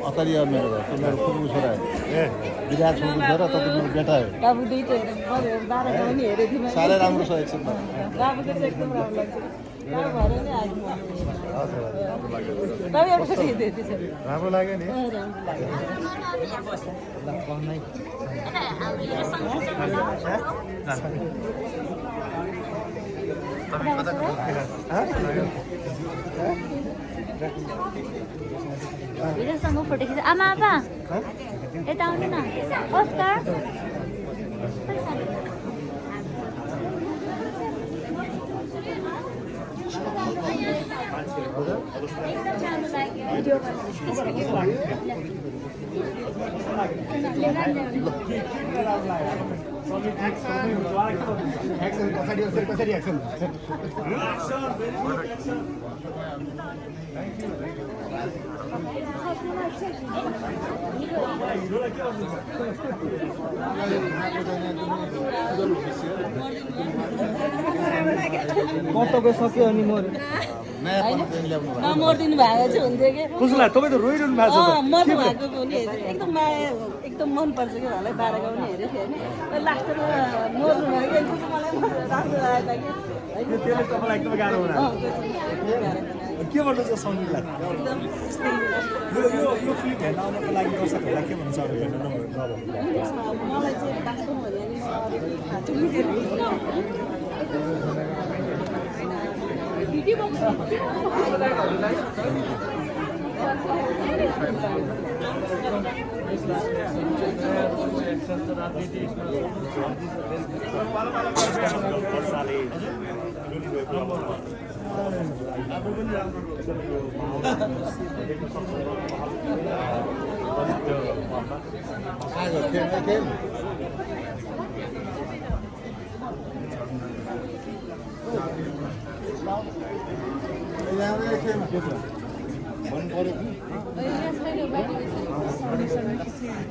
अतरिया मेरो घर त्यो मेरो खुर्बु छोरा हो विराट खुर्बु छोरा त मेरो बेटा हो बाबु दुईटै बाह्रको पनि हेरेको थिएँ साह्रै राम्रो छ एकछिनमा बाबुको चाहिँ एकदम राम्रो लाग्छ बाबु भएर नै आज बाबु एउटा कति हेर्दै त्यसो राम्रो लाग्यो नि सँग फोटो खिच्छ आमा आपा यता आउनु न अस्कार कतको सक्यो अनि मर्नु नमरिदिनु भएको चाहिँ हुन्थ्यो कि कसलाई तपाईँ त रोइरहनु भएको छ मर्नु भएको पनि हेरेँ एकदम माया एकदम मनपर्छ कि उहाँलाई बाह्रको पनि हेरेको थिएँ होइन लास्टमा मर्नु भयो कि त्यो चाहिँ मलाई राम्रो लागेको थियो कि त्यसले तपाईँलाई एकदमै गाह्रो हुना के भन्नु छ समीरलाई यो फिल्म हेर्न आउनको लागि दर्शकहरूलाई के भन्नु छ मलाई चाहिँ वास्तवमा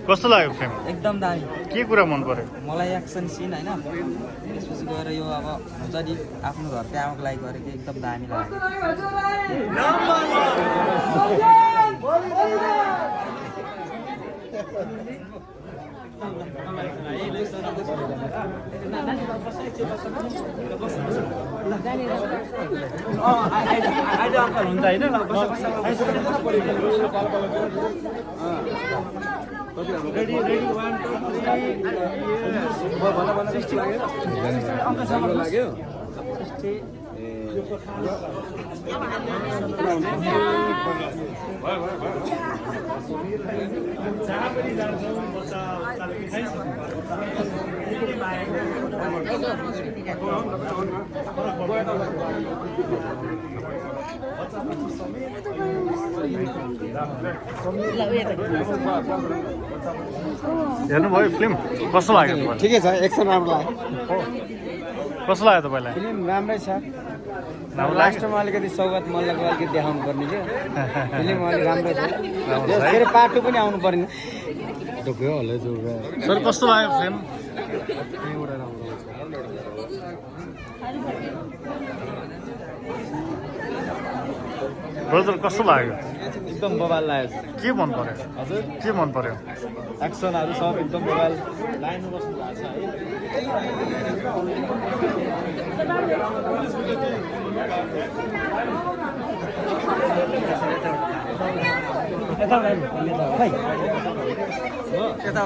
कस्तो लाग्यो फिल्म एकदम दामी के कुरा मन पर्यो मलाई एक्सन सिन होइन त्यसपछि गएर यो अब हुन्छ नि आफ्नो घरकै आमाको लागि गरेको एकदम दामी लाग्यो हुन्छ होइन रेडी रेडी 1 2 3 लाग्यो हेर्नुभयो फिल्म कस्तो लाग्यो तपाईँलाई ठिकै छ एक्सन राम्रो लाग्यो कस्तो लाग्यो तपाईँलाई फिल्म राम्रै छ लास्टमा अलिकति सौगात मल्लको अलिकति देखाउनु पर्ने कि फिल्म अलिक राम्रो छ फेरि पार्ट 2 पनि आउनु पर्ने सर कस्तो लाग्यो फिल्म ब्रदर कस्तो लाग्यो एकदम बवाल लाग्यो के मन पर्यो हजुर के मन पर्यो एक्सनहरू सब एकदम बवाल लाइनमा बस्नु भएको छ है यता